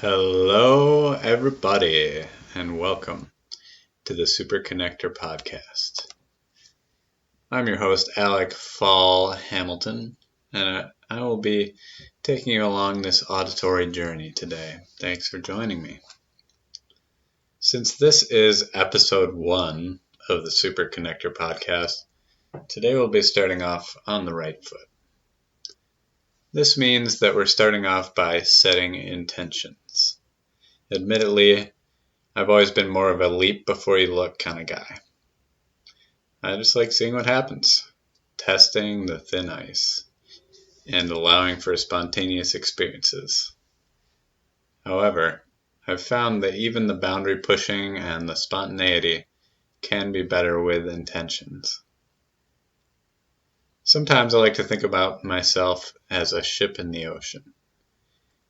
Hello, everybody, and welcome to the Super Connector podcast. I'm your host, Alec Falle Hamilton, and I will be taking you along this auditory journey today. Thanks for joining me. Since this is episode 1 of the Super Connector podcast, today we'll be starting off on the right foot. This means that we're starting off by setting intentions. Admittedly, I've always been more of a leap before you look kind of guy. I just like seeing what happens, testing the thin ice, and allowing for spontaneous experiences. However, I've found that even the boundary pushing and the spontaneity can be better with intentions. Sometimes I like to think about myself as a ship in the ocean.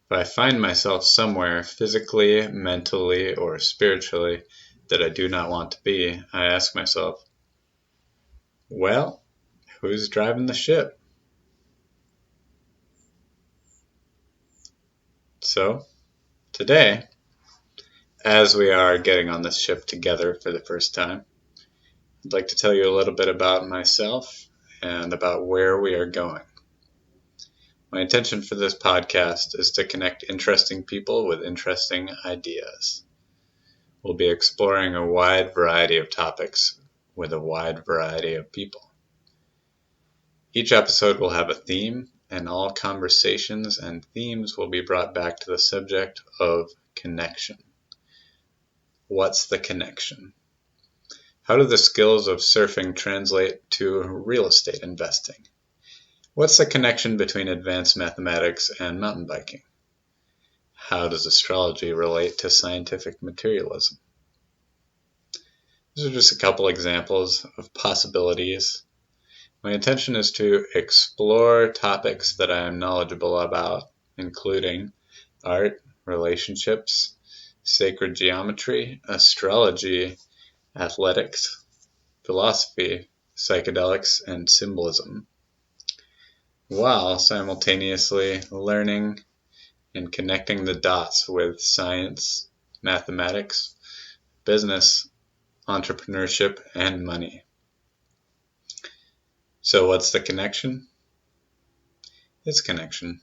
If I find myself somewhere physically, mentally, or spiritually that I do not want to be, I ask myself, well, who's driving the ship? So, today, as we are getting on this ship together for the first time, I'd like to tell you a little bit about myself and about where we are going. My intention for this podcast is to connect interesting people with interesting ideas. We'll be exploring a wide variety of topics with a wide variety of people. Each episode will have a theme, and all conversations and themes will be brought back to the subject of connection. What's the connection? How do the skills of surfing translate to real estate investing? What's the connection between advanced mathematics and mountain biking? How does astrology relate to scientific materialism? These are just a couple examples of possibilities. My intention is to explore topics that I am knowledgeable about, including art, relationships, sacred geometry, astrology, athletics, philosophy, psychedelics, and symbolism, while simultaneously learning and connecting the dots with science, mathematics, business, entrepreneurship, and money. So what's the connection? It's connection.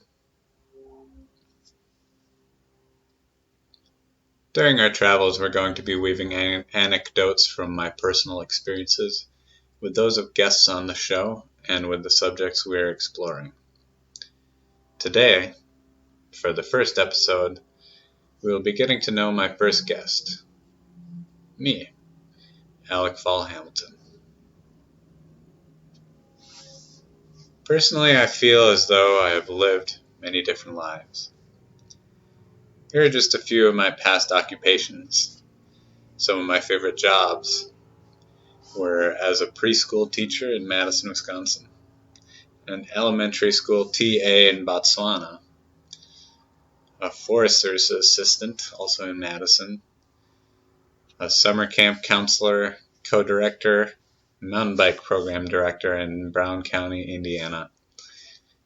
During our travels, we're going to be weaving anecdotes from my personal experiences with those of guests on the show and with the subjects we're exploring. Today, for the first episode, we will be getting to know my first guest, me, Alec Falle Hamilton. Personally, I feel as though I have lived many different lives. Here are just a few of my past occupations. Some of my favorite jobs were as a preschool teacher in Madison, Wisconsin, an elementary school TA in Botswana, a forester's assistant also in Madison, a summer camp counselor, co-director, mountain bike program director in Brown County, Indiana,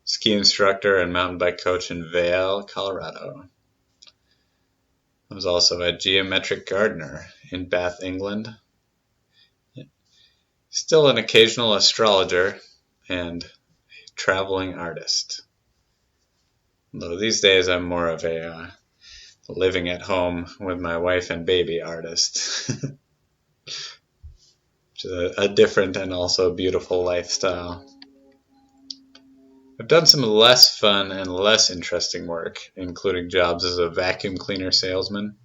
ski instructor and mountain bike coach in Vail, Colorado. I was also a geometric gardener in Bath, England, still an occasional astrologer, and a traveling artist. Though these days I'm more of a living at home with my wife and baby artist, which is a different and also beautiful lifestyle. I've done some less fun and less interesting work, including jobs as a vacuum cleaner salesman,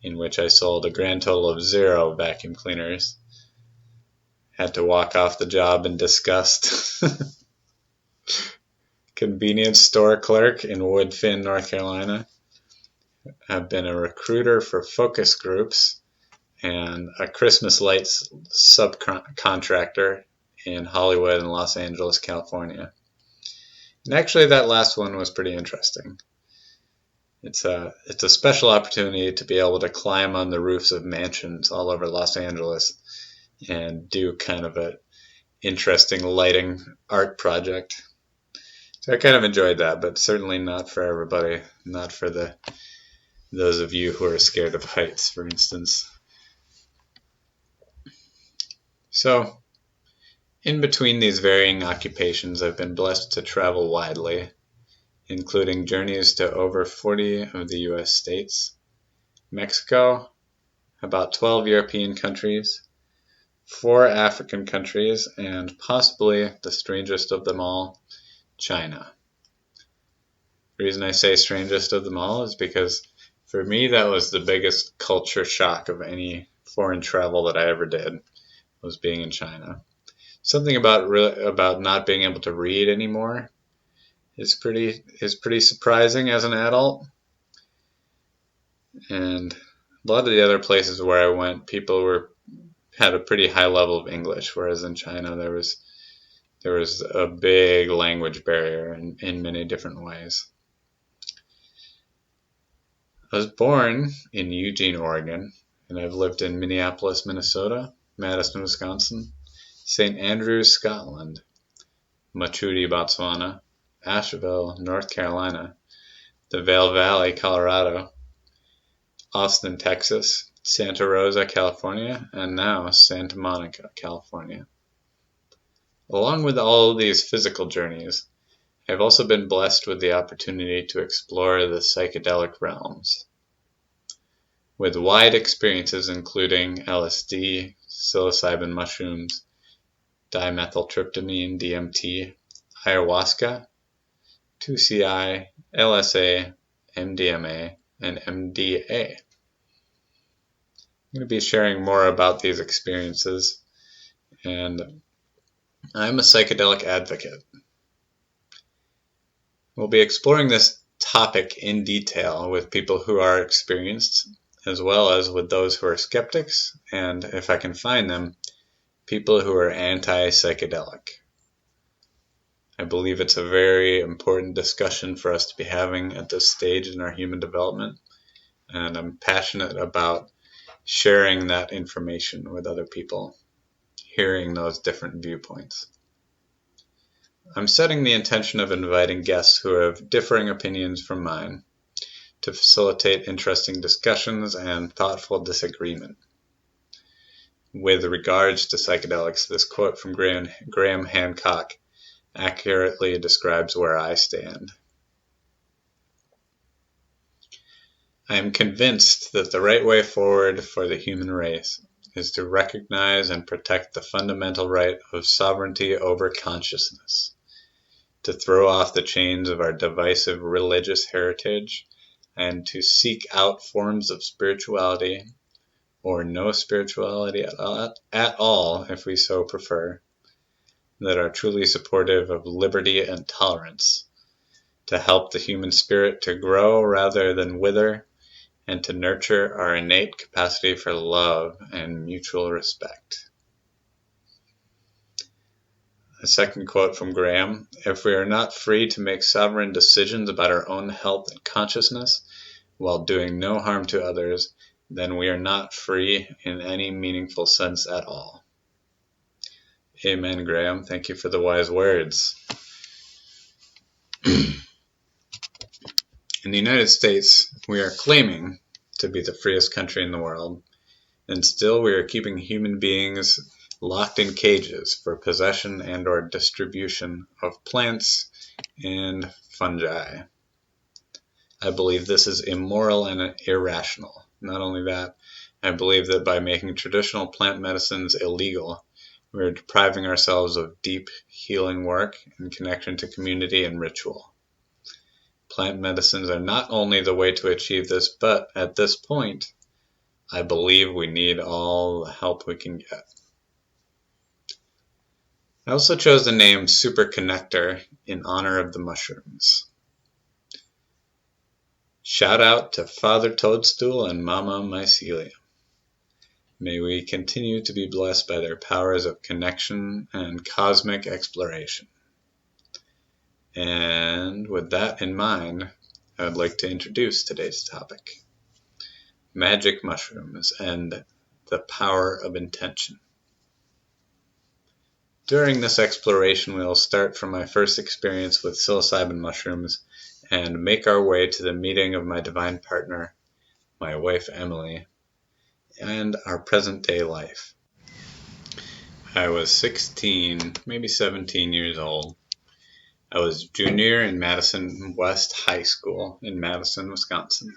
in which I sold a grand total of 0 vacuum cleaners. Had to walk off the job in disgust. Convenience store clerk in Woodfin, North Carolina. I've been a recruiter for focus groups and a Christmas lights subcontractor in Hollywood and Los Angeles, California. And actually that last one was pretty interesting. It's a special opportunity to be able to climb on the roofs of mansions all over Los Angeles and do kind of an interesting lighting art project. So I kind of enjoyed that, but certainly not for everybody, not for the Those of you who are scared of heights, for instance. So, in between these varying occupations, I've been blessed to travel widely, including journeys to over 40 of the US states, Mexico, about 12 European countries, 4 African countries, and possibly the strangest of them all, China. The reason I say strangest of them all is because for me that was the biggest culture shock of any foreign travel that I ever did, was being in China. Something about not being able to read anymore is pretty surprising as an adult. And a lot of the other places where I went, people had a pretty high level of English, whereas in China there was a big language barrier in many different ways. I was born in Eugene, Oregon, and I've lived in Minneapolis, Minnesota, Madison, Wisconsin, St. Andrews, Scotland, Machuti, Botswana, Asheville, North Carolina, the Vail Valley, Colorado, Austin, Texas, Santa Rosa, California, and now Santa Monica, California. Along with all of these physical journeys, I've also been blessed with the opportunity to explore the psychedelic realms. With wide experiences including LSD, psilocybin mushrooms, dimethyltryptamine, DMT, ayahuasca, 2CI, LSA, MDMA, and MDA. I'm going to be sharing more about these experiences, and I'm a psychedelic advocate. We'll be exploring this topic in detail with people who are experienced, as well as with those who are skeptics, and if I can find them, people who are anti-psychedelic. I believe it's a very important discussion for us to be having at this stage in our human development, and I'm passionate about sharing that information with other people, hearing those different viewpoints. I'm setting the intention of inviting guests who have differing opinions from mine to facilitate interesting discussions and thoughtful disagreement. With regards to psychedelics, this quote from Graham Hancock accurately describes where I stand. I am convinced that the right way forward for the human race is to recognize and protect the fundamental right of sovereignty over consciousness, to throw off the chains of our divisive religious heritage, and to seek out forms of spirituality, or no spirituality at all if we so prefer, that are truly supportive of liberty and tolerance, to help the human spirit to grow rather than wither, and to nurture our innate capacity for love and mutual respect. A second quote from Graham: "If we are not free to make sovereign decisions about our own health and consciousness, while doing no harm to others, then we are not free in any meaningful sense at all." Amen, Graham. Thank you for the wise words. In the United States, we are claiming to be the freest country in the world, and still we are keeping human beings locked in cages for possession and or distribution of plants and fungi. I believe this is immoral and irrational. Not only that, I believe that by making traditional plant medicines illegal, we are depriving ourselves of deep healing work in connection to community and ritual. Plant medicines are not only the way to achieve this, but at this point, I believe we need all the help we can get. I also chose the name Super Connector in honor of the mushrooms. Shout out to Father Toadstool and Mama Mycelium. May we continue to be blessed by their powers of connection and cosmic exploration. And with that in mind, I would like to introduce today's topic: magic mushrooms and the power of intention. During this exploration, we will start from my first experience with psilocybin mushrooms and make our way to the meeting of my divine partner, my wife Emily, and our present-day life. I was 16, maybe 17 years old. I was junior in Madison West High School in Madison, Wisconsin.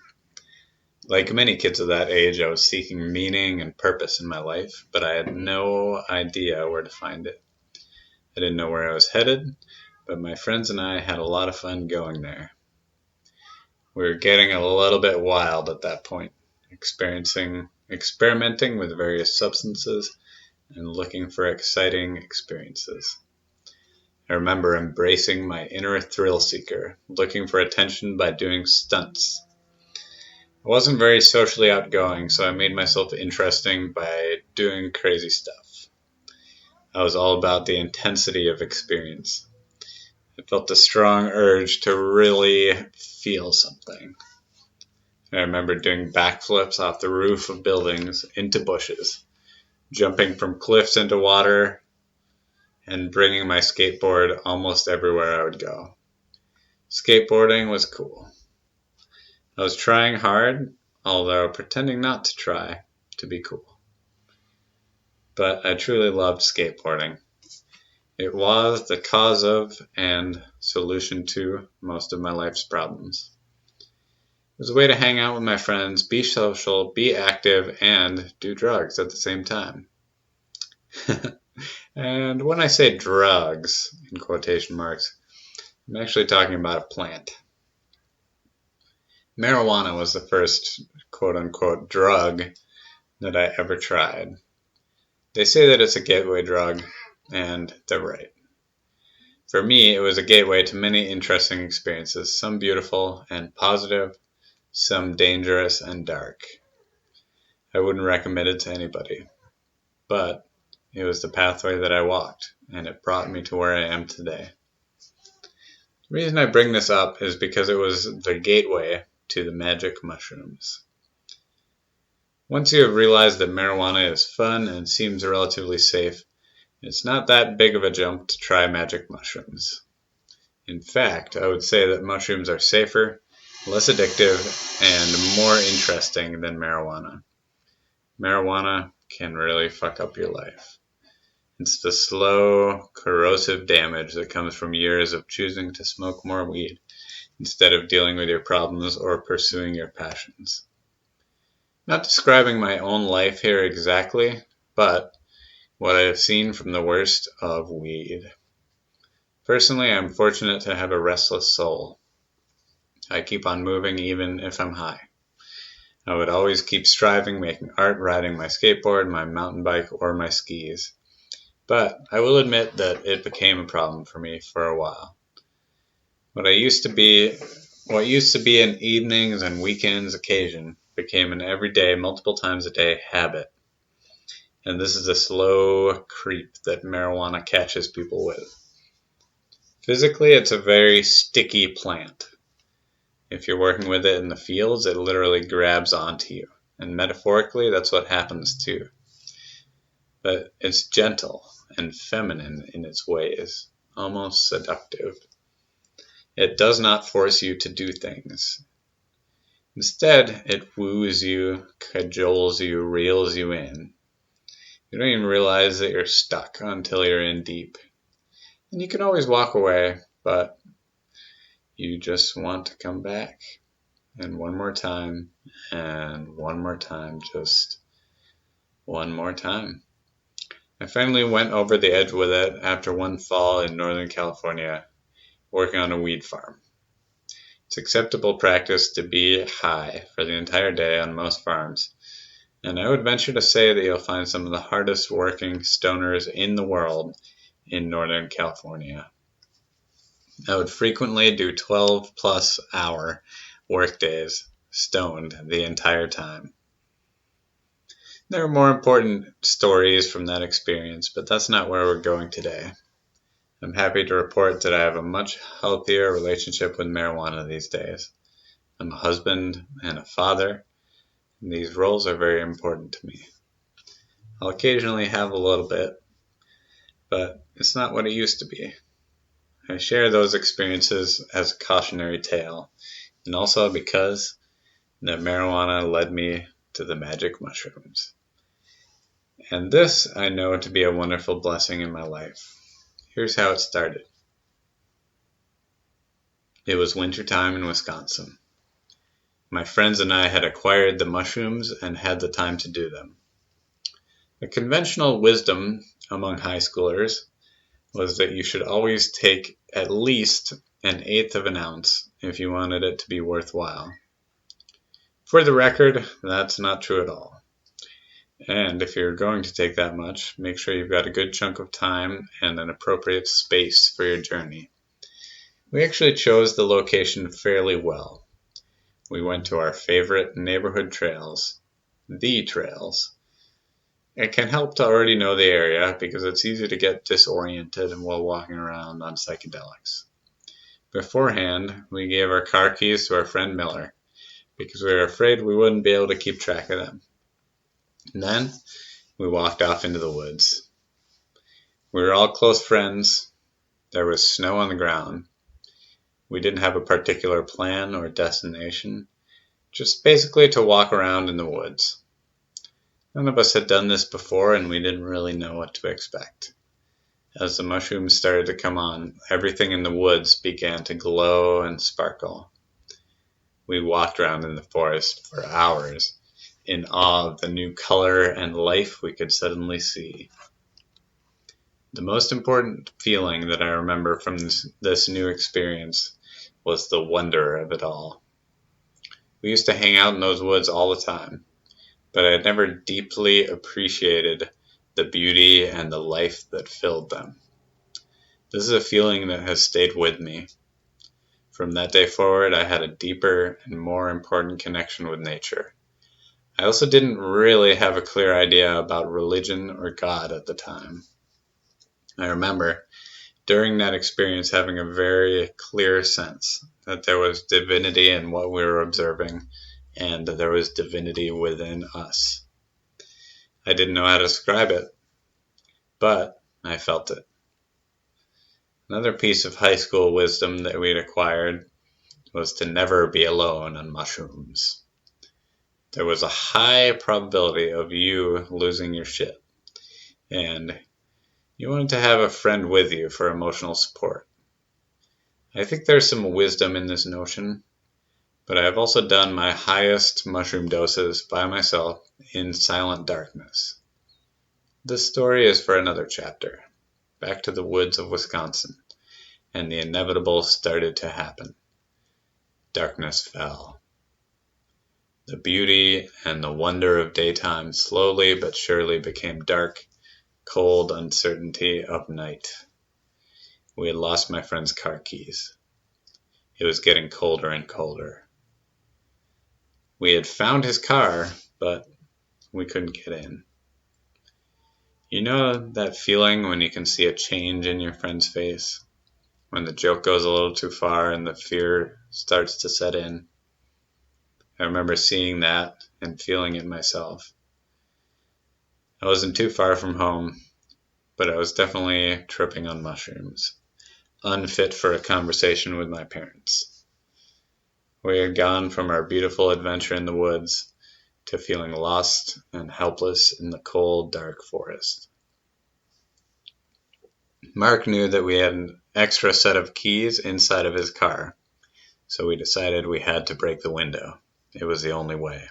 Like many kids of that age, I was seeking meaning and purpose in my life, but I had no idea where to find it. I didn't know where I was headed, but my friends and I had a lot of fun going there. We were getting a little bit wild at that point, experimenting with various substances and looking for exciting experiences. I remember embracing my inner thrill seeker, looking for attention by doing stunts. I wasn't very socially outgoing, so I made myself interesting by doing crazy stuff. I was all about the intensity of experience. I felt a strong urge to really feel something. I remember doing backflips off the roof of buildings into bushes, jumping from cliffs into water, and bringing my skateboard almost everywhere I would go. Skateboarding was cool. I was trying hard, although pretending not to try to be cool. But I truly loved skateboarding. It was the cause of and solution to most of my life's problems. It was a way to hang out with my friends, be social, be active, and do drugs at the same time. And when I say drugs, in quotation marks, I'm actually talking about a plant. Marijuana was the first quote-unquote drug that I ever tried. They say that it's a gateway drug, and they're right. For me, it was a gateway to many interesting experiences, some beautiful and positive, some dangerous and dark. I wouldn't recommend it to anybody, but it was the pathway that I walked, and it brought me to where I am today. The reason I bring this up is because it was the gateway to the magic mushrooms. Once you have realized that marijuana is fun and seems relatively safe, it's not that big of a jump to try magic mushrooms. In fact, I would say that mushrooms are safer, less addictive, and more interesting than marijuana. Marijuana can really fuck up your life. It's the slow, corrosive damage that comes from years of choosing to smoke more weed instead of dealing with your problems or pursuing your passions. Not describing my own life here exactly, but what I have seen from the worst of weed. Personally, I'm fortunate to have a restless soul. I keep on moving even if I'm high. I would always keep striving, making art, riding my skateboard, my mountain bike, or my skis. But I will admit that it became a problem for me for a while. What used to be an evenings and weekends occasion became an everyday, multiple times a day habit. And this is a slow creep that marijuana catches people with. Physically, it's a very sticky plant. If you're working with it in the fields, it literally grabs onto you. And metaphorically, that's what happens too. But it's gentle and feminine in its ways, almost seductive. It does not force you to do things. Instead, it woos you, cajoles you, reels you in. You don't even realize that you're stuck until you're in deep. And you can always walk away, but you just want to come back. And one more time, and one more time, just one more time. I finally went over the edge with it after one fall in Northern California, working on a weed farm. It's acceptable practice to be high for the entire day on most farms, and I would venture to say that you'll find some of the hardest working stoners in the world in Northern California. I would frequently do 12-plus hour work days, stoned the entire time. There are more important stories from that experience, but that's not where we're going today. I'm happy to report that I have a much healthier relationship with marijuana these days. I'm a husband and a father, and these roles are very important to me. I'll occasionally have a little bit, but it's not what it used to be. I share those experiences as a cautionary tale, and also because that marijuana led me to the magic mushrooms. And this I know to be a wonderful blessing in my life. Here's how it started. It was wintertime in Wisconsin. My friends and I had acquired the mushrooms and had the time to do them. The conventional wisdom among high schoolers was that you should always take at least 1/8 of an ounce if you wanted it to be worthwhile. For the record, that's not true at all. And if you're going to take that much, make sure you've got a good chunk of time and an appropriate space for your journey. We actually chose the location fairly well. We went to our favorite neighborhood trails, the trails. It can help to already know the area because it's easy to get disoriented while walking around on psychedelics. Beforehand, we gave our car keys to our friend Miller because we were afraid we wouldn't be able to keep track of them. And then we walked off into the woods. We were all close friends. There was snow on the ground. We didn't have a particular plan or destination, just basically to walk around in the woods. None of us had done this before, and we didn't really know what to expect. As the mushrooms started to come on, everything in the woods began to glow and sparkle. We walked around in the forest for hours, in awe of the new color and life we could suddenly see. The most important feeling that I remember from this new experience was the wonder of it all. We used to hang out in those woods all the time, but I had never deeply appreciated the beauty and the life that filled them. This is a feeling that has stayed with me. From that day forward, I had a deeper and more important connection with nature. I also didn't really have a clear idea about religion or God at the time. I remember during that experience having a very clear sense that there was divinity in what we were observing and that there was divinity within us. I didn't know how to describe it, but I felt it. Another piece of high school wisdom that we'd acquired was to never be alone on mushrooms. There was a high probability of you losing your shit, and you wanted to have a friend with you for emotional support. I think there's some wisdom in this notion, but I have also done my highest mushroom doses by myself in silent darkness. This story is for another chapter. Back to the woods of Wisconsin, and the inevitable started to happen. Darkness fell. The beauty and the wonder of daytime slowly but surely became dark, cold uncertainty of night. We had lost my friend's car keys. It was getting colder and colder. We had found his car, but we couldn't get in. You know that feeling when you can see a change in your friend's face? When the joke goes a little too far and the fear starts to set in? I remember seeing that and feeling it myself. I wasn't too far from home, but I was definitely tripping on mushrooms, unfit for a conversation with my parents. We had gone from our beautiful adventure in the woods to feeling lost and helpless in the cold, dark forest. Mark knew that we had an extra set of keys inside of his car, so we decided we had to break the window. It was the only way.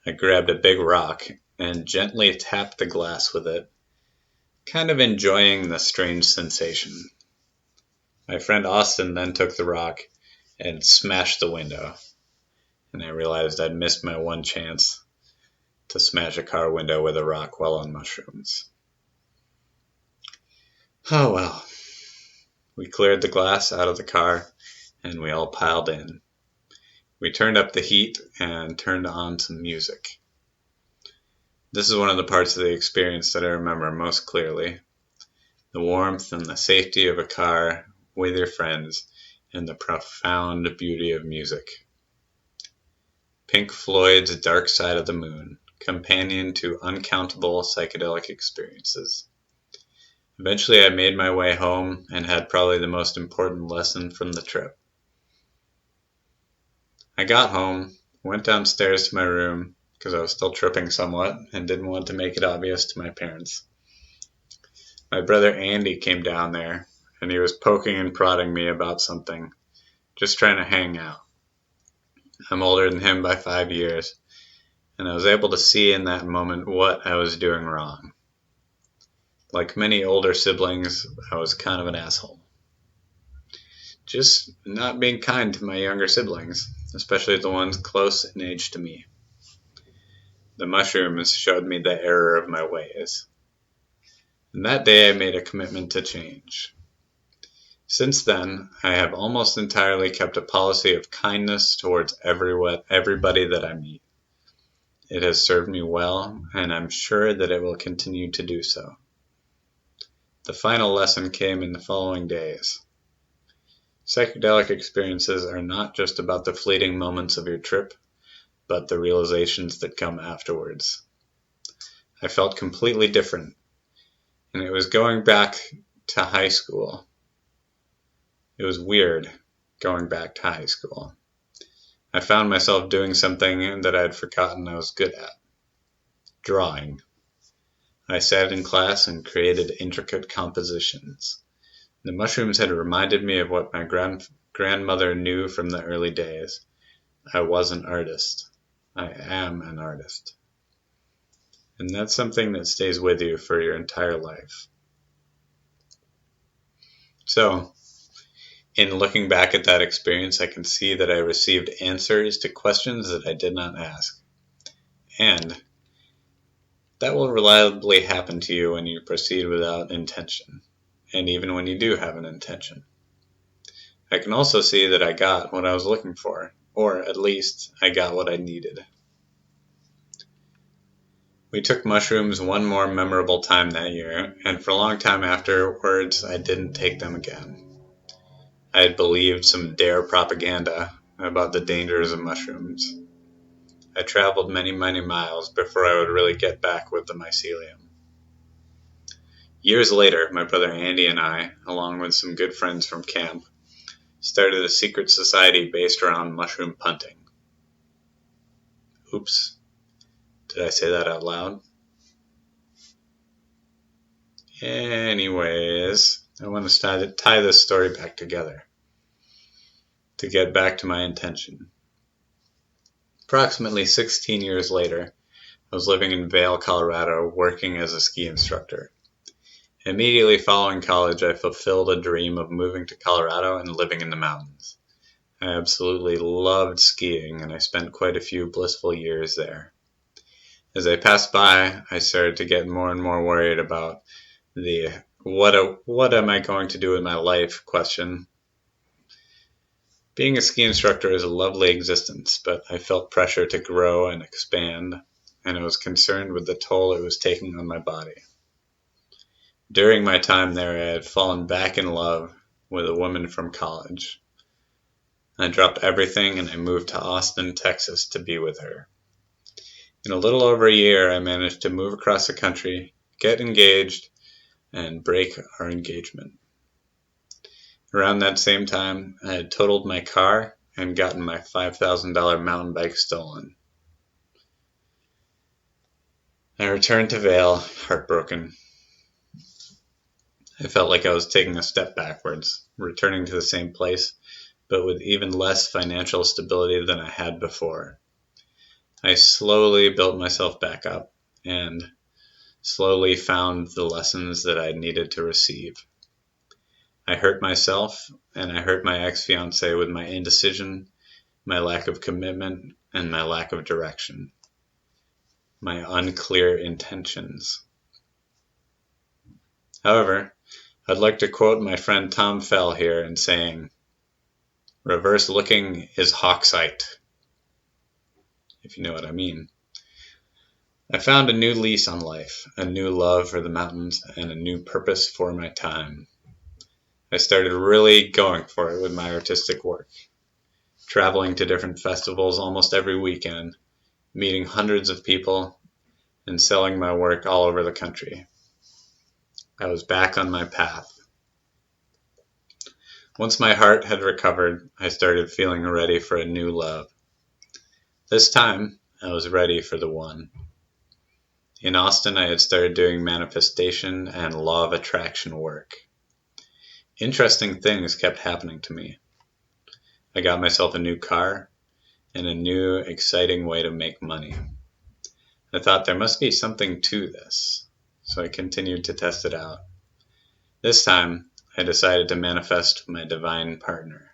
I grabbed a big rock and gently tapped the glass with it, kind of enjoying the strange sensation. My friend Austin then took the rock and smashed the window, and I realized I'd missed my one chance to smash a car window with a rock while on mushrooms. Oh well. We cleared the glass out of the car, and we all piled in. We turned up the heat and turned on some music. This is one of the parts of the experience that I remember most clearly. The warmth and the safety of a car with your friends and the profound beauty of music. Pink Floyd's Dark Side of the Moon, companion to uncountable psychedelic experiences. Eventually I made my way home and had probably the most important lesson from the trip. I got home went downstairs to my room because I was still tripping somewhat and didn't want to make it obvious to my parents. My brother Andy came down there, and he was poking and prodding me about something, just trying to hang out. I'm older than him by 5 years, and I was able to see in that moment what I was doing wrong. Like many older siblings, I was kind of an asshole. Just not being kind to my younger siblings, especially the ones close in age to me. The mushrooms showed me the error of my ways. And that day I made a commitment to change. Since then, I have almost entirely kept a policy of kindness towards everybody that I meet. It has served me well, and I'm sure that it will continue to do so. The final lesson came in the following days. Psychedelic experiences are not just about the fleeting moments of your trip, but the realizations that come afterwards. I felt completely different, and it was going back to high school. It was weird going back to high school. I found myself doing something that I had forgotten I was good at. Drawing. I sat in class and created intricate compositions. The mushrooms had reminded me of what my grandmother knew from the early days. I was an artist. I am an artist. And that's something that stays with you for your entire life. So, in looking back at that experience, I can see that I received answers to questions that I did not ask. And that will reliably happen to you when you proceed without intention, and even when you do have an intention. I can also see that I got what I was looking for, or at least I got what I needed. We took mushrooms one more memorable time that year, and for a long time afterwards, I didn't take them again. I had believed some dare propaganda about the dangers of mushrooms. I traveled many, many miles before I would really get back with the mycelium. Years later, my brother Andy and I, along with some good friends from camp, started a secret society based around mushroom punting. Oops. Did I say that out loud? Anyways, I want to tie this story back together to get back to my intention. Approximately 16 years later, I was living in Vail, Colorado, working as a ski instructor. Immediately following college, I fulfilled a dream of moving to Colorado and living in the mountains. I absolutely loved skiing, and I spent quite a few blissful years there. As I passed by, I started to get more and more worried about the what am I going to do with my life question. Being a ski instructor is a lovely existence, but I felt pressure to grow and expand, and I was concerned with the toll it was taking on my body. During my time there, I had fallen back in love with a woman from college. I dropped everything and I moved to Austin, Texas to be with her. In a little over a year, I managed to move across the country, get engaged, and break our engagement. Around that same time, I had totaled my car and gotten my $5,000 mountain bike stolen. I returned to Vail, heartbroken. I felt like I was taking a step backwards, returning to the same place, but with even less financial stability than I had before. I slowly built myself back up and slowly found the lessons that I needed to receive. I hurt myself and I hurt my ex-fiancée with my indecision, my lack of commitment, and my lack of direction. My unclear intentions. However, I'd like to quote my friend Tom Fell here in saying, "Reverse looking is hawksight," if you know what I mean. I found a new lease on life, a new love for the mountains, and a new purpose for my time. I started really going for it with my artistic work, traveling to different festivals almost every weekend, meeting hundreds of people, and selling my work all over the country. I was back on my path. Once my heart had recovered, I started feeling ready for a new love. This time, I was ready for the one. In Austin, I had started doing manifestation and law of attraction work. Interesting things kept happening to me. I got myself a new car and a new, exciting way to make money. I thought there must be something to this, so I continued to test it out. This time, I decided to manifest my divine partner.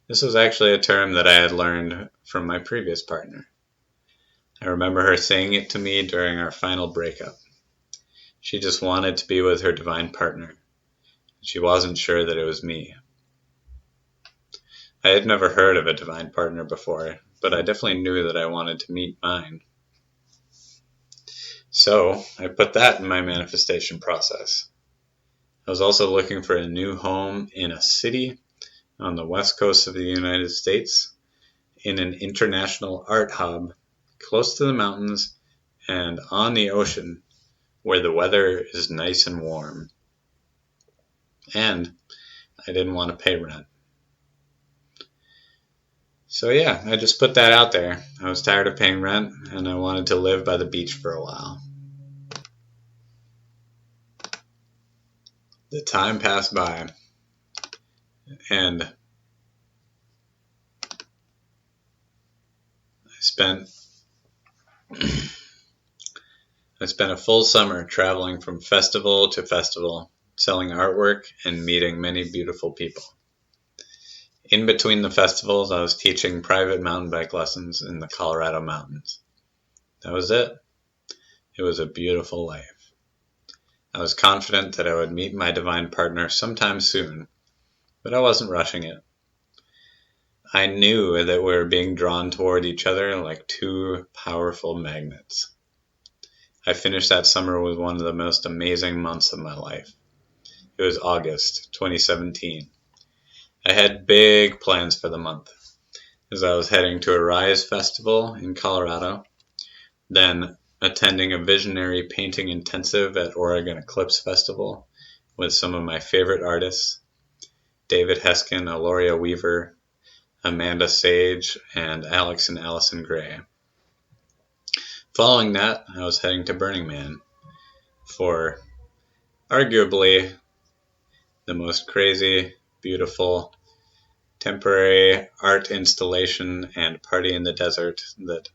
This was actually a term that I had learned from my previous partner. I remember her saying it to me during our final breakup. She just wanted to be with her divine partner. She wasn't sure that it was me. I had never heard of a divine partner before, but I definitely knew that I wanted to meet mine. So I put that in my manifestation process. I was also looking for a new home in a city on the west coast of the United States, in an international art hub, close to the mountains and on the ocean, where the weather is nice and warm. And I didn't want to pay rent. So yeah, I just put that out there. I was tired of paying rent, and I wanted to live by the beach for a while. The time passed by, and I spent a full summer traveling from festival to festival, selling artwork and meeting many beautiful people. In between the festivals, I was teaching private mountain bike lessons in the Colorado mountains. That was it. It was a beautiful life. I was confident that I would meet my divine partner sometime soon, but I wasn't rushing it. I knew that we were being drawn toward each other like two powerful magnets. I finished that summer with one of the most amazing months of my life. It was August 2017. I had big plans for the month, as I was heading to a Rise festival in Colorado, then attending a visionary painting intensive at Oregon Eclipse Festival with some of my favorite artists, David Heskin, Aloria Weaver, Amanda Sage, and Alex and Allison Gray. Following that, I was heading to Burning Man for arguably the most crazy, beautiful, temporary art installation and party in the desert that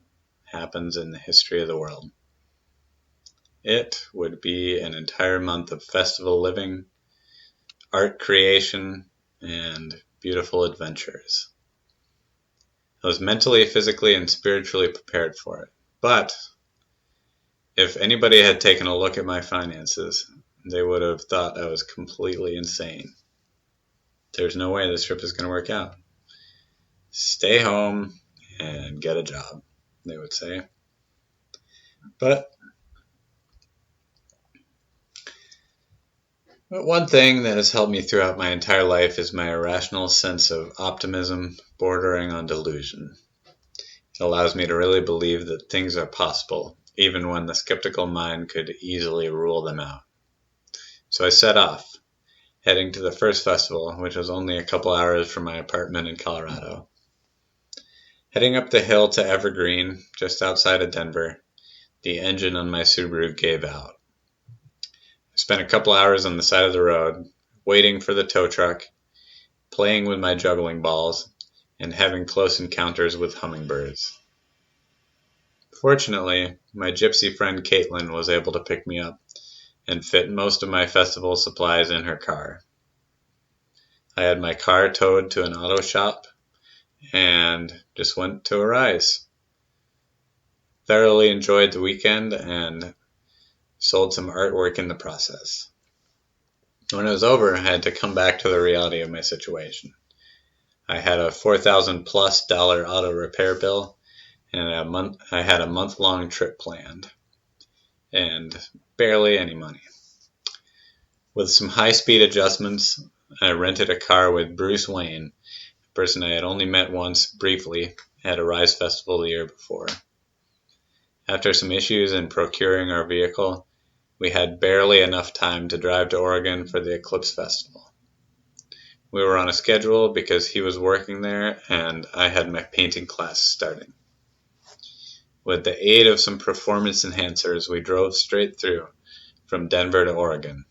happens in the history of the world. It would be an entire month of festival living, art creation, and beautiful adventures. I was mentally, physically, and spiritually prepared for it. But if anybody had taken a look at my finances, they would have thought I was completely insane. There's no way this trip is going to work out. Stay home and get a job, they would say. But one thing that has helped me throughout my entire life is my irrational sense of optimism bordering on delusion. It allows me to really believe that things are possible, even when the skeptical mind could easily rule them out. So I set off, heading to the first festival, which was only a couple hours from my apartment in Colorado. Heading up the hill to Evergreen, just outside of Denver, the engine on my Subaru gave out. I spent a couple hours on the side of the road, waiting for the tow truck, playing with my juggling balls, and having close encounters with hummingbirds. Fortunately, my gypsy friend Caitlin was able to pick me up and fit most of my festival supplies in her car. I had my car towed to an auto shop and just went to a Rise. Thoroughly enjoyed the weekend and sold some artwork in the process. When it was over, I had to come back to the reality of my situation. I had a $4,000+ auto repair bill, and I had a month-long trip planned, and barely any money. With some high-speed adjustments, I rented a car with Bruce Wayne, a person I had only met once briefly at a Rise Festival the year before. After some issues in procuring our vehicle, we had barely enough time to drive to Oregon for the Eclipse Festival. We were on a schedule because he was working there and I had my painting class starting. With the aid of some performance enhancers, we drove straight through from Denver to Oregon.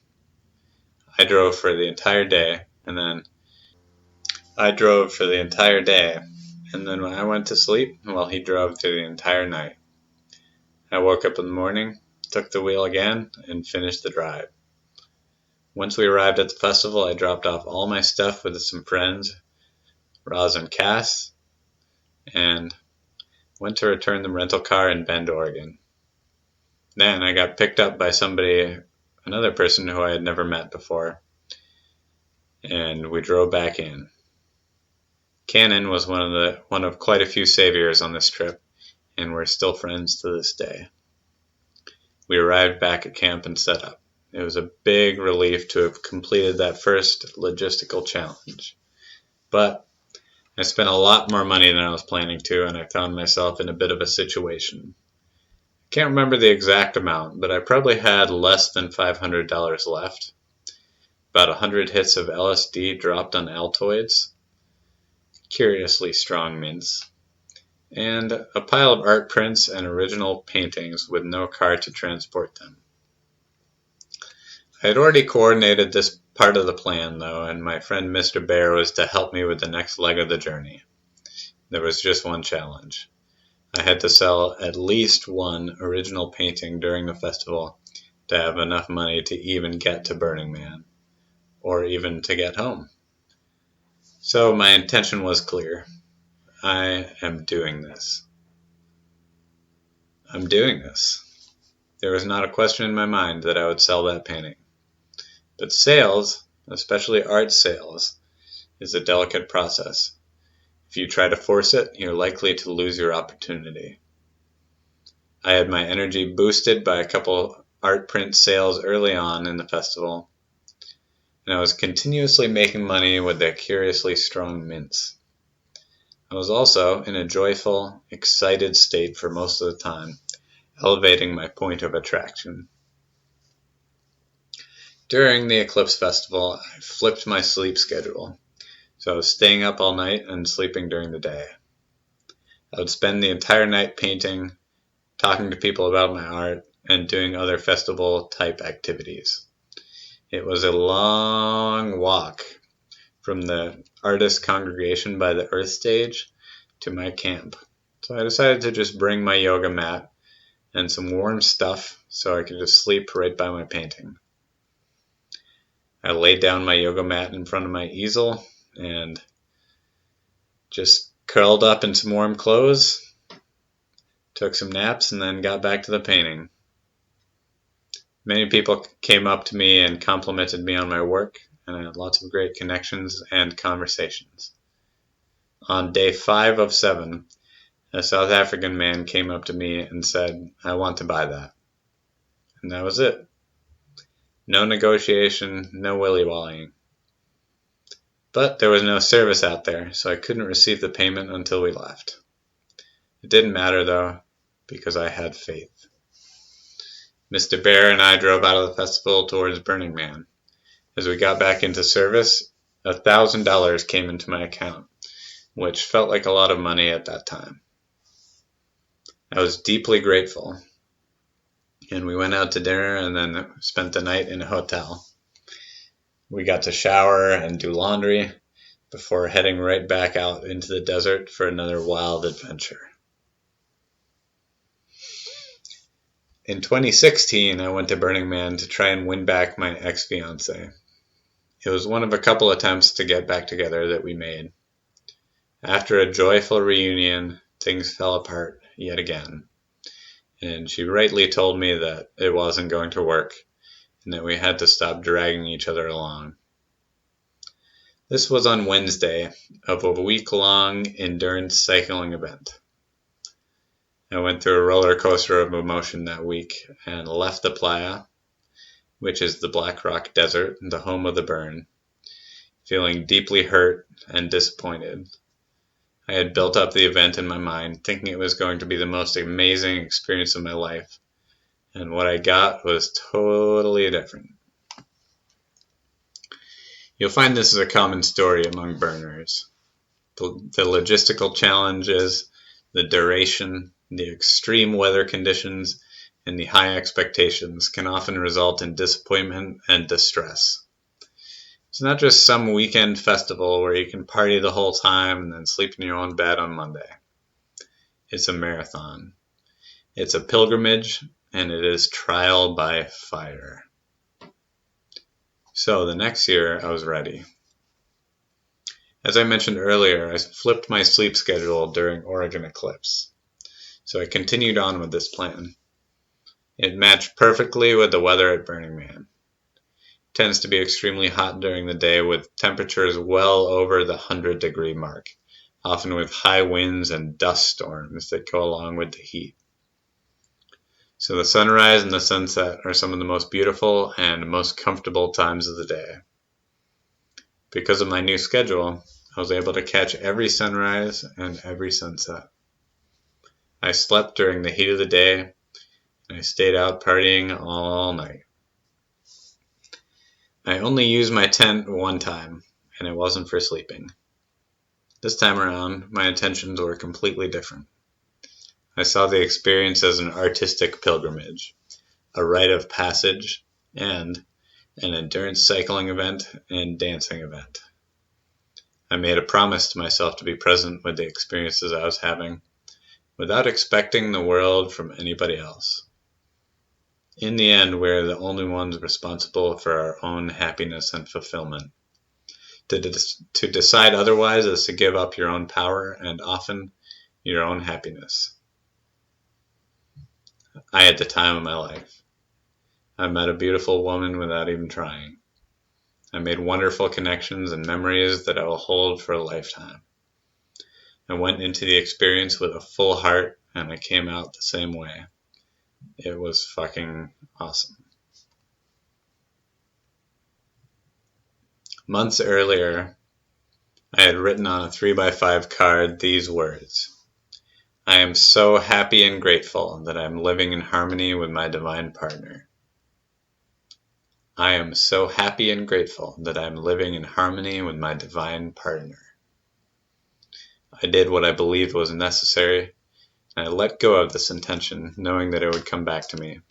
I drove for the entire day, and then when I went to sleep while he drove through the entire night. I woke up in the morning, took the wheel again, and finished the drive. Once we arrived at the festival, I dropped off all my stuff with some friends, Roz and Cass, and went to return the rental car in Bend, Oregon. Then I got picked up by another person who I had never met before, and we drove back in. Cannon was one of quite a few saviors on this trip, and we're still friends to this day. We arrived back at camp and set up. It was a big relief to have completed that first logistical challenge. But I spent a lot more money than I was planning to, and I found myself in a bit of a situation. I can't remember the exact amount, but I probably had less than $500 left. About 100 hits of LSD dropped on Altoids, curiously strong mints, and a pile of art prints and original paintings with no car to transport them. I had already coordinated this part of the plan, though, and my friend Mr. Bear was to help me with the next leg of the journey. There was just one challenge. I had to sell at least one original painting during the festival to have enough money to even get to Burning Man, or even to get home. So my intention was clear. I am doing this. I'm doing this. There was not a question in my mind that I would sell that painting. But sales, especially art sales, is a delicate process. If you try to force it, you're likely to lose your opportunity. I had my energy boosted by a couple art print sales early on in the festival, and I was continuously making money with the curiously strong mints. I was also in a joyful, excited state for most of the time, elevating my point of attraction. During the Eclipse Festival, I flipped my sleep schedule, so I was staying up all night and sleeping during the day. I would spend the entire night painting, talking to people about my art, and doing other festival-type activities. It was a long walk from the artist congregation by the Earth Stage to my camp, so I decided to just bring my yoga mat and some warm stuff so I could just sleep right by my painting. I laid down my yoga mat in front of my easel and just curled up in some warm clothes, took some naps, and then got back to the painting. Many people came up to me and complimented me on my work, and I had lots of great connections and conversations. On day 5 of 7, a South African man came up to me and said, "I want to buy that." And that was it. No negotiation, no willy-wallying. But there was no service out there, so I couldn't receive the payment until we left. It didn't matter, though, because I had faith. Mr. Bear and I drove out of the festival towards Burning Man. As we got back into service, $1,000 came into my account, which felt like a lot of money at that time. I was deeply grateful, and we went out to dinner and then spent the night in a hotel. We got to shower and do laundry before heading right back out into the desert for another wild adventure. In 2016, I went to Burning Man to try and win back my ex-fiancée. It was one of a couple attempts to get back together that we made. After a joyful reunion, things fell apart yet again, and she rightly told me that it wasn't going to work and that we had to stop dragging each other along. This was on Wednesday of a week-long endurance cycling event. I went through a roller coaster of emotion that week and left the playa, which is the Black Rock Desert, the home of the burn, feeling deeply hurt and disappointed. I had built up the event in my mind, thinking it was going to be the most amazing experience of my life, and what I got was totally different. You'll find this is a common story among burners. The logistical challenges, the duration, the extreme weather conditions, and the high expectations can often result in disappointment and distress. It's not just some weekend festival where you can party the whole time and then sleep in your own bed on Monday. It's a marathon. It's a pilgrimage, and it is trial by fire. So the next year, I was ready. As I mentioned earlier, I flipped my sleep schedule during Oregon eclipse. So I continued on with this plan. It matched perfectly with the weather at Burning Man. It tends to be extremely hot during the day with temperatures well over the 100-degree mark, often with high winds and dust storms that go along with the heat. So the sunrise and the sunset are some of the most beautiful and most comfortable times of the day. Because of my new schedule, I was able to catch every sunrise and every sunset. I slept during the heat of the day, and I stayed out partying all night. I only used my tent one time, and it wasn't for sleeping. This time around, my intentions were completely different. I saw the experience as an artistic pilgrimage, a rite of passage, and an endurance cycling event and dancing event. I made a promise to myself to be present with the experiences I was having, without expecting the world from anybody else. In the end, we're the only ones responsible for our own happiness and fulfillment. To decide otherwise is to give up your own power and often your own happiness. I had the time of my life. I met a beautiful woman without even trying. I made wonderful connections and memories that I will hold for a lifetime. I went into the experience with a full heart, and I came out the same way. It was fucking awesome. Months earlier, I had written on a 3x5 card these words: I am so happy and grateful that I am living in harmony with my divine partner. I am so happy and grateful that I am living in harmony with my divine partner. I did what I believed was necessary, and I let go of this intention, knowing that it would come back to me.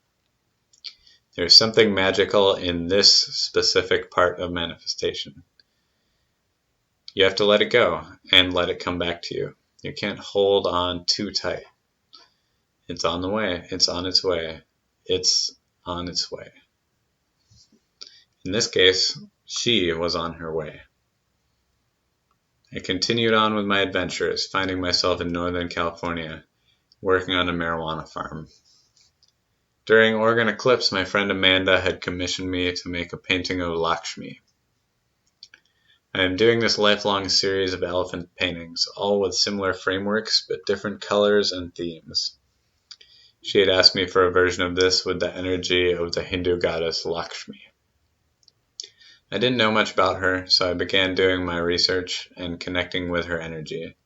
There is something magical in this specific part of manifestation. You have to let it go and let it come back to you. You can't hold on too tight. It's on the way. It's on its way. It's on its way. In this case, she was on her way. I continued on with my adventures, finding myself in Northern California, working on a marijuana farm. During Oregon eclipse, my friend Amanda had commissioned me to make a painting of Lakshmi. I am doing this lifelong series of elephant paintings, all with similar frameworks, but different colors and themes. She had asked me for a version of this with the energy of the Hindu goddess Lakshmi. I didn't know much about her, so I began doing my research and connecting with her energy.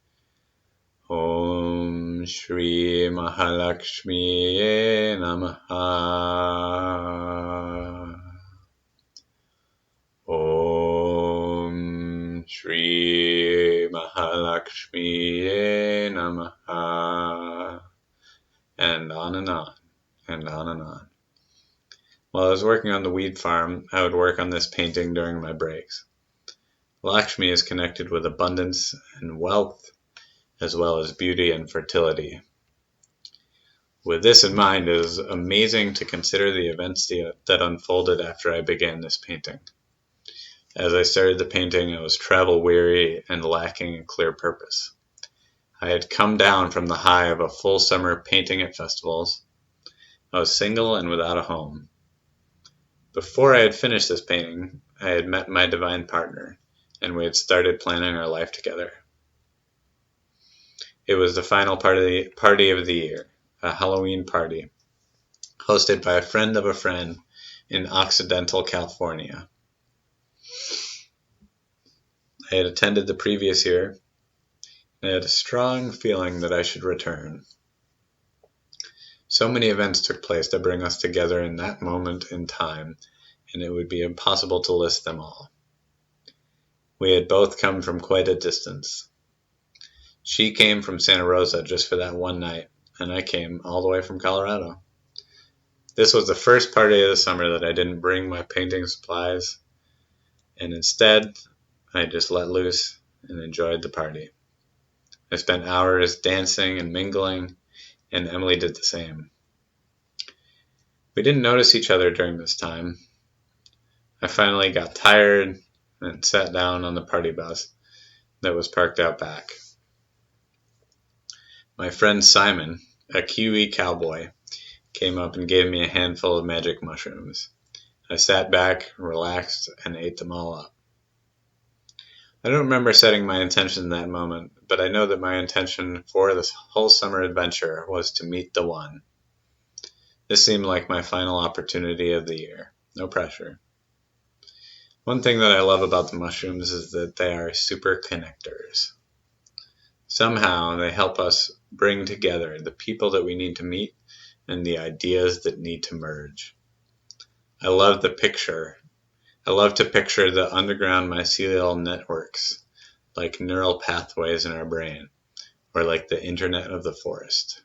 Om Shri Mahalakshmi Namaha. Om Shri Mahalakshmi Namaha. And on and on, and on and on. While I was working on the weed farm, I would work on this painting during my breaks. Lakshmi is connected with abundance and wealth, as well as beauty and fertility. With this in mind, it is amazing to consider the events that unfolded after I began this painting. As I started the painting, I was travel-weary and lacking a clear purpose. I had come down from the high of a full summer painting at festivals. I was single and without a home. Before I had finished this painting, I had met my divine partner, and we had started planning our life together. It was the final party of the year, a Halloween party, hosted by a friend of a friend in Occidental California. I had attended the previous year, and I had a strong feeling that I should return. So many events took place to bring us together in that moment in time, and it would be impossible to list them all. We had both come from quite a distance. She came from Santa Rosa just for that one night, and I came all the way from Colorado. This was the first party of the summer that I didn't bring my painting supplies, and instead I just let loose and enjoyed the party. I spent hours dancing and mingling, and Emily did the same. We didn't notice each other during this time. I finally got tired and sat down on the party bus that was parked out back. My friend Simon, a Kiwi cowboy, came up and gave me a handful of magic mushrooms. I sat back, relaxed, and ate them all up. I don't remember setting my intention in that moment, but I know that my intention for this whole summer adventure was to meet the one. This seemed like my final opportunity of the year. No pressure. One thing that I love about the mushrooms is that they are super connectors. Somehow they help us bring together the people that we need to meet and the ideas that need to merge. I love to picture the underground mycelial networks, like neural pathways in our brain, or like the internet of the forest.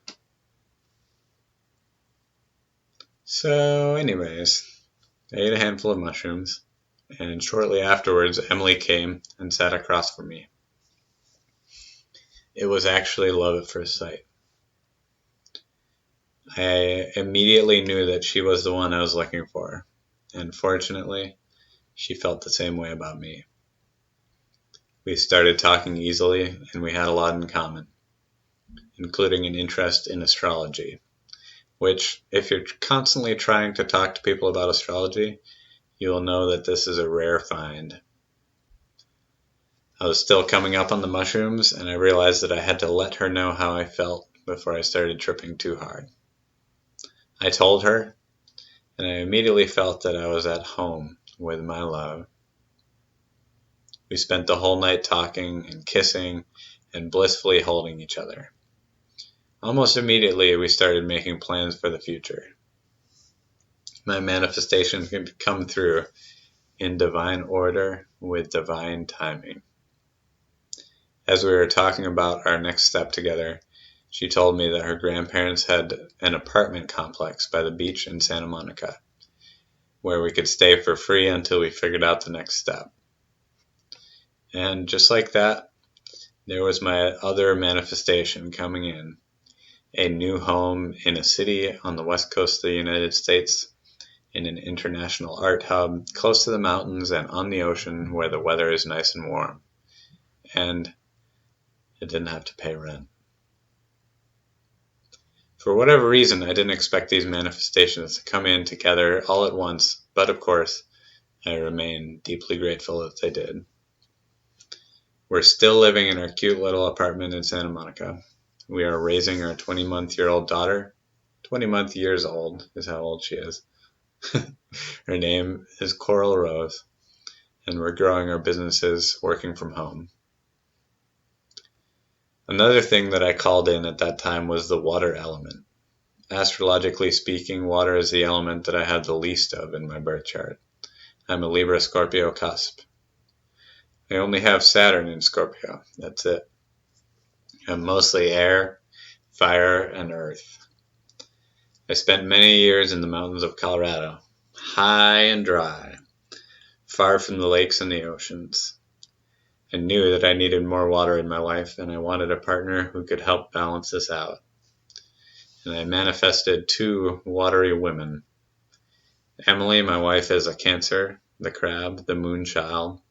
So anyways, I ate a handful of mushrooms, and shortly afterwards Emily came and sat across from me. It was actually love at first sight. I immediately knew that she was the one I was looking for, and fortunately, she felt the same way about me. We started talking easily, and we had a lot in common, including an interest in astrology, which, if you're constantly trying to talk to people about astrology, you will know that this is a rare find. I was still coming up on the mushrooms, and I realized that I had to let her know how I felt before I started tripping too hard. I told her, and I immediately felt that I was at home with my love. We spent the whole night talking and kissing and blissfully holding each other. Almost immediately, we started making plans for the future. My manifestation can come through in divine order with divine timing. As we were talking about our next step together, she told me that her grandparents had an apartment complex by the beach in Santa Monica, where we could stay for free until we figured out the next step. And just like that, there was my other manifestation coming in. A new home in a city on the west coast of the United States, in an international art hub, close to the mountains and on the ocean where the weather is nice and warm. And I didn't have to pay rent. For whatever reason, I didn't expect these manifestations to come in together all at once, but of course, I remain deeply grateful that they did. We're still living in our cute little apartment in Santa Monica. We are raising our 20-month-old daughter. 20 years old is how old she is. Her name is Coral Rose, and we're growing our businesses working from home. Another thing that I called in at that time was the water element. Astrologically speaking, water is the element that I had the least of in my birth chart. I'm a Libra Scorpio cusp. I only have Saturn in Scorpio. That's it. I'm mostly air, fire, and earth. I spent many years in the mountains of Colorado, high and dry, far from the lakes and the oceans. I knew that I needed more water in my life, and I wanted a partner who could help balance this out. And I manifested 2 watery women. Emily, my wife, is a Cancer, the crab, the moon child,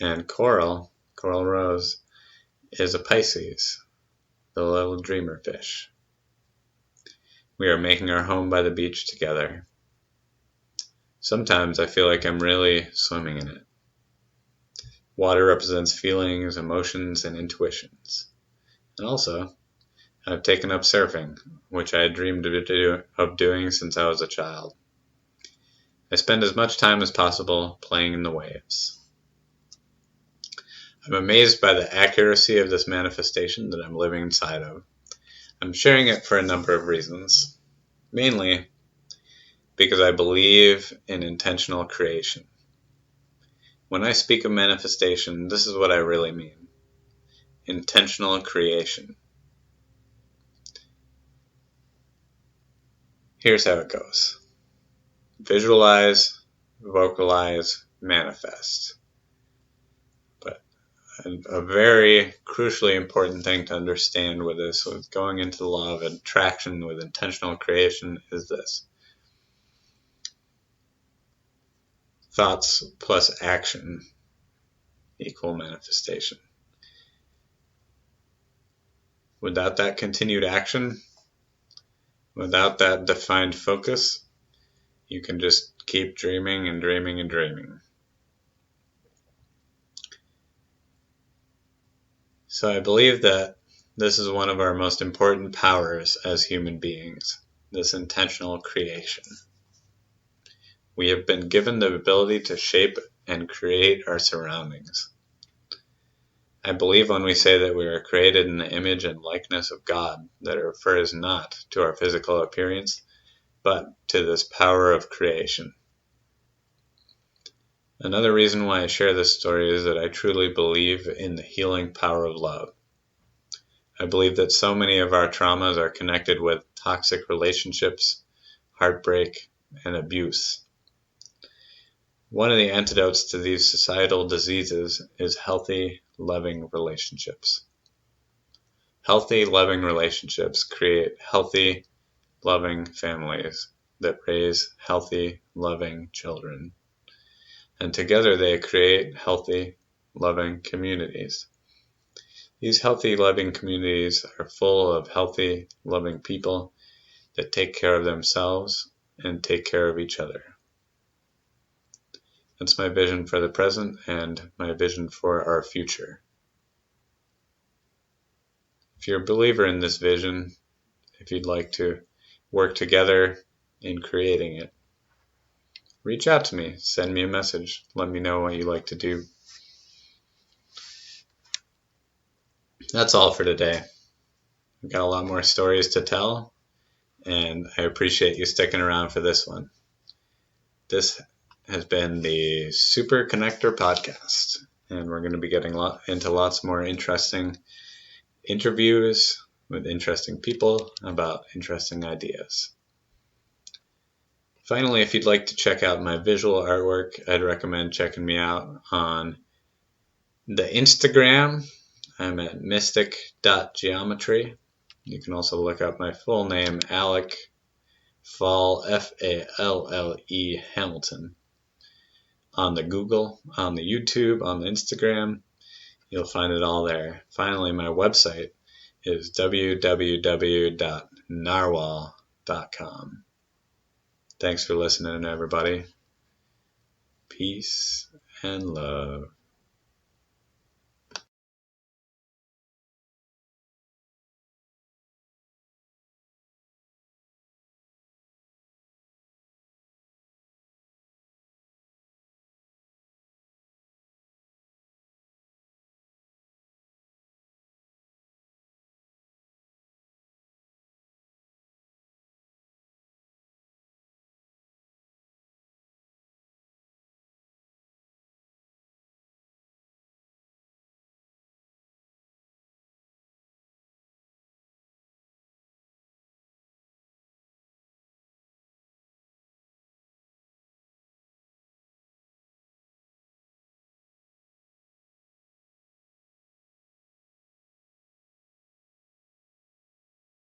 and Coral Rose, is a Pisces, the little dreamer fish. We are making our home by the beach together. Sometimes I feel like I'm really swimming in it. Water represents feelings, emotions, and intuitions. And also, I've taken up surfing, which I had dreamed of doing since I was a child. I spend as much time as possible playing in the waves. I'm amazed by the accuracy of this manifestation that I'm living inside of. I'm sharing it for a number of reasons. Mainly because I believe in intentional creation. When I speak of manifestation, this is what I really mean. Intentional creation. Here's how it goes. Visualize, vocalize, manifest. But a very crucially important thing to understand with this, with going into the law of attraction with intentional creation, is this. Thoughts plus action equal manifestation. Without that continued action, without that defined focus, you can just keep dreaming and dreaming and dreaming. So I believe that this is one of our most important powers as human beings, this intentional creation. We have been given the ability to shape and create our surroundings. I believe when we say that we are created in the image and likeness of God, that it refers not to our physical appearance, but to this power of creation. Another reason why I share this story is that I truly believe in the healing power of love. I believe that so many of our traumas are connected with toxic relationships, heartbreak, and abuse. One of the antidotes to these societal diseases is healthy, loving relationships. Healthy, loving relationships create healthy, loving families that raise healthy, loving children. And together they create healthy, loving communities. These healthy, loving communities are full of healthy, loving people that take care of themselves and take care of each other. That's my vision for the present and my vision for our future. If you're a believer in this vision, if you'd like to work together in creating it, reach out to me, send me a message, let me know what you like to do. That's all for today. I've got a lot more stories to tell, and I appreciate you sticking around for this one. This has been the Super Connector Podcast, and we're going to be getting into lots more interesting interviews with interesting people about interesting ideas. Finally, if you'd like to check out my visual artwork, I'd recommend checking me out on the Instagram. I'm at mystic.geometry. You can also look up my full name, Alec Falle, Falle Hamilton. On the Google, on the YouTube, on the Instagram, you'll find it all there. Finally, my website is www.narwhal.com. Thanks for listening, everybody. Peace and love.